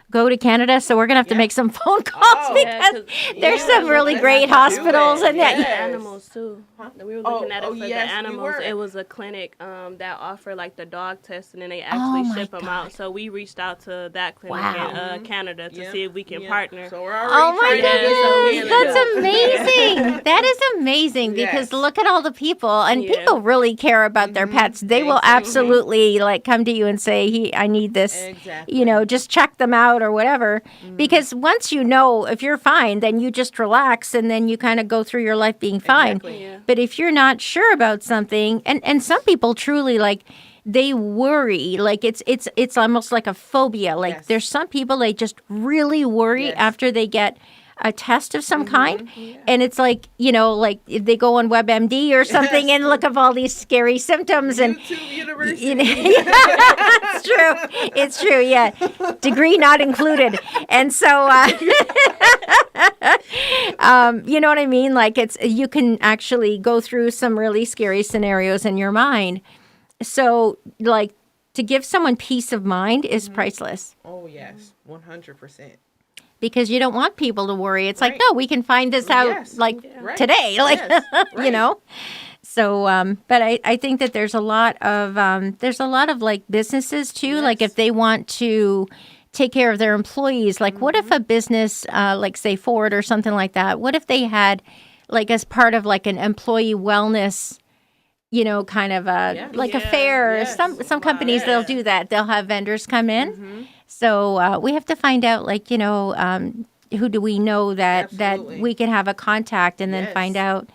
go to Canada. So we're gonna have to Yeah. make some phone calls Oh. Yeah, because 'cause there's Yeah, some really let's great do it. hospitals and that. The Yes. animals too. We were looking at it oh, for yes, the we animals. were. It was a clinic that offered like the dog test, and then they Oh, actually my ship them God. out. So we reached out to that clinic Wow. in Canada to Yeah. see if we can Yeah. partner. So we're already Oh my trying to get goodness, some that's Canada. amazing. That is amazing because Yes. look at all the people, and Yeah. people really care about their pets. They will Exactly. absolutely like come to you and say, I need this." Exactly. Just check them out or whatever. Because once you know if you're fine, then you just relax and then you kind of go through your life being fine. Exactly. Yeah. But if you're not sure about something, and some people truly like they worry, like it's almost like a phobia. Like Yes. there's some people they just really worry Yes. after they get a test of some kind, and it's like like if they go on WebMD or something and look up all these scary symptoms and. YouTube University. It's true. It's true. Yeah, degree not included. And so, you know what I mean? Like you can actually go through some really scary scenarios in your mind. So, like to give someone peace of mind is priceless Oh yes, 100%. because you don't want people to worry. It's like, Right. no, we can find this out Yes. like Right. today, like Yes. Right. So, but I think that there's a lot of like businesses too. Like Yes. if they want to take care of their employees, like what if a business, like say Ford or something like that, what if they had like as part of like an employee wellness, kind of a like a Yeah. fair. Yes. Some companies they'll do that. They'll have vendors come in. So we have to find out like who do we know that Absolutely. we can have a contact and then Yes. find out.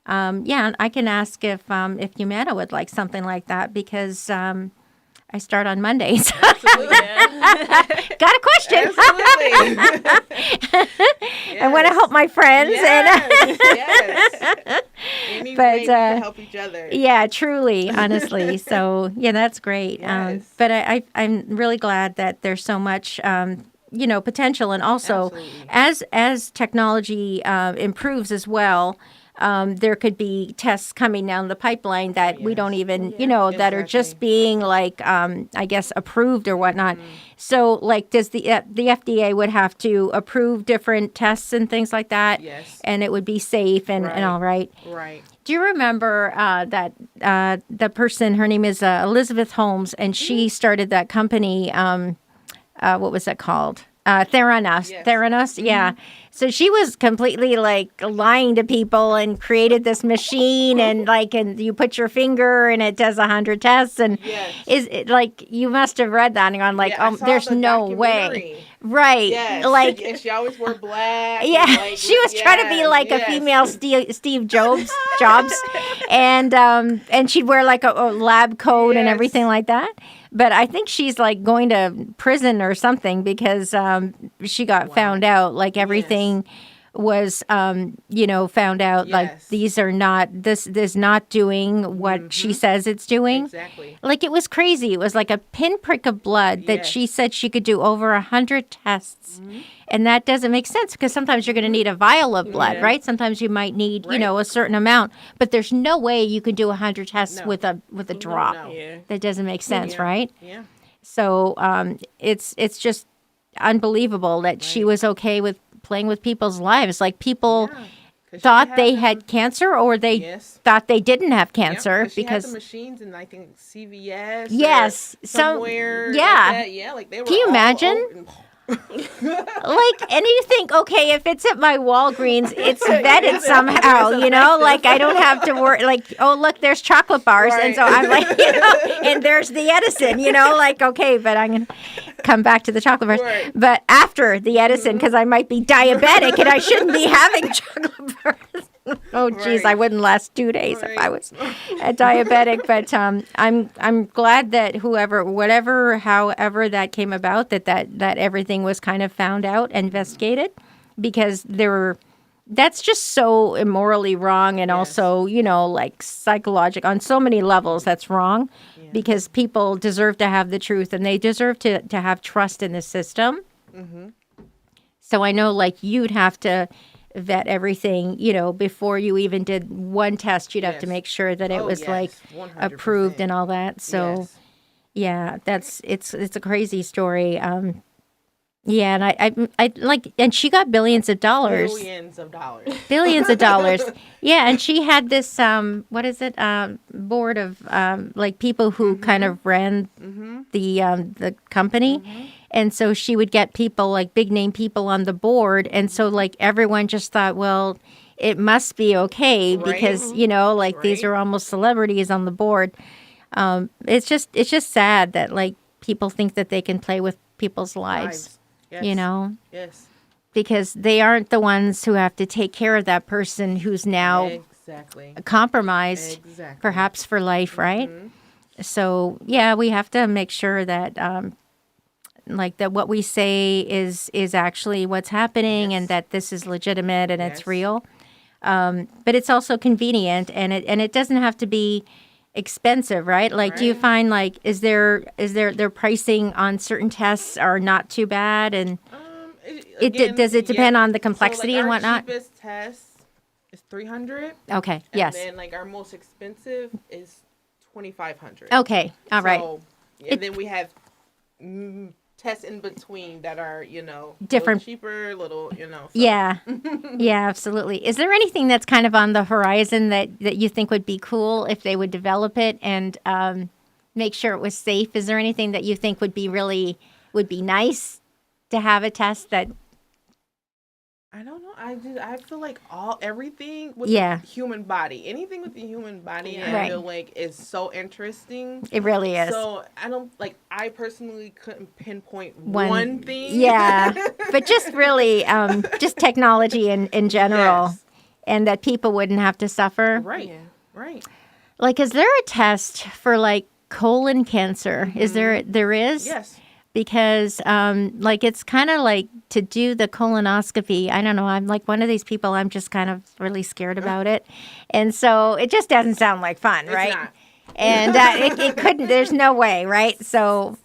Yeah, I can ask if Humana would like something like that because I start on Mondays. Absolutely. Got a question? Absolutely. I want to help my friends. Yes. Yes. Any But, way we can help each other. And yeah, truly, honestly. So yeah, that's great. Yes. But I'm really glad that there's so much. Potential, and also Absolutely. as technology improves as well, there could be tests coming down the pipeline that we don't even, that are just Exactly. being like, I guess, approved or whatnot. So, like, does the FDA would have to approve different tests and things like that? Yes. And it would be safe and all right. Right. Do you remember that the person, her name is Elizabeth Holmes, and she started that company, what was that called? Theranos. Yes. Theranos, yeah. So she was completely like lying to people and created this machine and you put your finger and it does 100 tests and Yes. is it like you must have read that and gone like, Yeah, I oh, saw there's the no way. documentary. Right. Yes. Like and she always wore black. yeah, and, like, she was trying to be like yes. a female Steve Jobs, and she'd wear like a lab coat and Yes. everything like that. But I think she's like going to prison or something because she got found out like everything was, found out like Yes. this is not doing what she says it's doing. Exactly. Like, it was crazy. It was like a pinprick of blood that she Yes. said she could do over 100 tests. And that doesn't make sense because sometimes you're going to need a vial of blood, Yeah. right? Sometimes you might need, Right. a certain amount. But there's no way you can do 100 tests No. with a drop. No. Yeah. That doesn't make sense, Yeah. right? Yeah. So it's just unbelievable that she Right. was okay with playing with people's lives. Like, people Yeah. 'Cause she thought they them- had cancer, or they Yes. thought they didn't have Yeah, cancer 'cause she had the because machines in, I think, CVS. or Yes, somewhere. yeah. Like that. Yeah, like they were. Can you all imagine? open. and you think, okay, if it's at my Walgreens, it's vetted somehow, like I don't have to worry, like, oh, look, there's chocolate bars. And Right. so I'm like, and there's the Edison, like, okay, but I'm going to come back to the chocolate bars. Right. But after the Edison, because I might be diabetic and I shouldn't be having chocolate bars. Oh, geez, Right. I wouldn't last 2 days if I Right. was a diabetic. But I'm glad that however that came about, that everything was kind of found out, investigated, because that's just so immorally wrong, and Yes. also, like, psychological on so many levels. That's wrong, because people deserve to have the truth, and they deserve to have trust in the system. So I know, like, you'd have to vet everything, before you even did one test. You'd have to Yes. make sure that it Oh, was yes, like 100%. approved and all that. So Yes. yeah, it's a crazy story. Yeah, and I like, and she got billions of dollars. Billions of dollars. Billions of dollars. Yeah, and she had this what is it? Board of like people who kind of ran the company. And so she would get people, like big name people, on the board, and so like everyone just thought, well, it must be okay Right. because like these Right. are almost celebrities on the board. It's just sad that, like, people think that they can play with people's lives. Yes. Yes. Because they aren't the ones who have to take care of that person who's now Exactly. compromised, Exactly. perhaps for life, right? So yeah, we have to make sure that like that what we say is actually what's happening, and Yes. that this is legitimate and it's Yes. real. But it's also convenient, and it doesn't have to be expensive, right? Like, do you Right. find, like, is their pricing on certain tests are not too bad, and does it depend on the complexity and whatnot? Our cheapest test is 300. Okay. And Yes. then like our most expensive is 2,500. Okay. All right. So, and then we have tests in between that are Different. little cheaper, little so. Yeah. Yeah, absolutely. Is there anything that's kind of on the horizon that you think would be cool if they would develop it and make sure it was safe? Is there anything that you think would be nice to have a test that? I don't know. I feel like everything with Yeah. the human body, anything with the human body, I Right. feel like is so interesting. It really is. So I personally couldn't pinpoint one thing. Yeah, but just really, just technology in general, Yes. and that people wouldn't have to suffer. Right. Yeah. Right. Like, is there a test for, like, colon cancer? Is there? There is. Yes. Because like, it's kind of like to do the colonoscopy. I don't know. I'm like one of these people. I'm just kind of really scared about it, and so it just doesn't sound like fun, It's right? not. And it couldn't. There's no way, right? So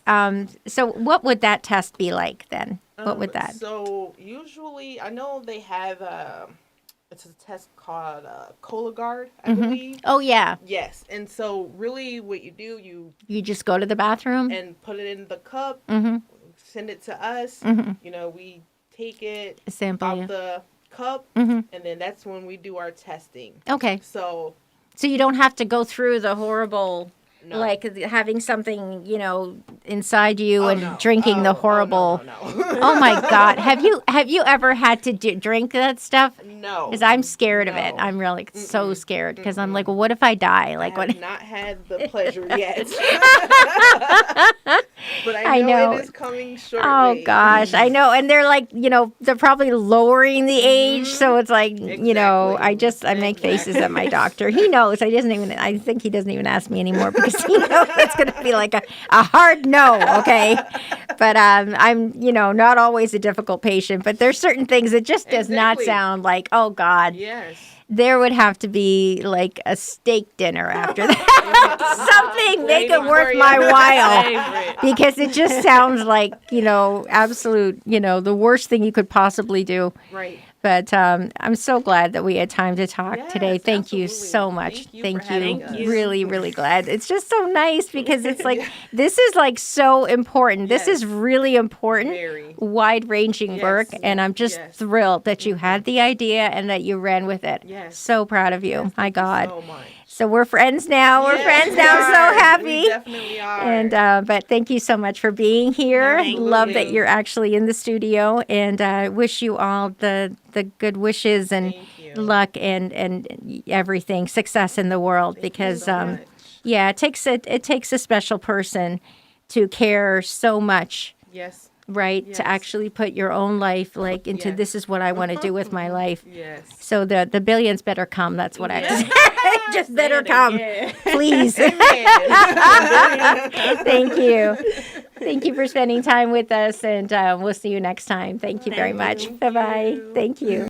so what would that test be like then? What would that? So usually, I know they have it's a test called Cologuard, I believe. Oh yeah, Yes, and so really, what you do, you just go to the bathroom. and put it in the cup, send it to us. We take it Sample. out Yeah. the cup, and then that's when we do our testing. Okay, So so you don't have to go through the horrible. no. Like having something, inside you Oh, and no. drinking the Oh, horrible. no. Oh my God! Have you ever had to drink that stuff? No. Because I'm scared of it. No. I'm really so scared because I'm like, well, what if I die? Like, I what? have not had the pleasure yet. But I I know. know it is coming shortly. Oh gosh, I know. And they're like, they're probably lowering the age, so it's like, Exactly. I make faces at my doctor. He knows. I think he doesn't even ask me anymore because he knows it's going to be like a hard no. Okay, But I'm, not always a difficult patient, but there's certain things that just does not Exactly. sound like, oh God, Yes. there would have to be like a steak dinner after that. Something make it worth my while. Favorite. Because it just sounds like, absolute, the worst thing you could possibly do. Right. But I'm so glad that we had time to talk Yes, today. Thank you absolutely. so much. Thank you for Thank you. having us. Really, really glad. It's just so nice because it's like, this is like so important. This is Yes. really important, Very. wide ranging Yes. work. And I'm just Yes. thrilled that you had the idea and that you ran with it. Yes. So proud of you. Yes, My thank you God. so much. So we're friends now. We're Yes, friends we now. I'm so are. happy. We definitely are. And but thank you so much for being here. Thank Love you. that you're actually in the studio, and wish you all the good wishes and Thank you. luck and everything, success in the world. Thank you Because so much. yeah, it takes a special person to care so much, Yes. right? Yes. To actually put your own life like into Yes. this is what I want to do with my life. Yes. So the billions better come. That's what I have to say. Just Say better it come, again. please. Amen. Thank you. Thank you for spending time with us, and we'll see you next time. Thank you very much. you. Bye-bye. Thank you.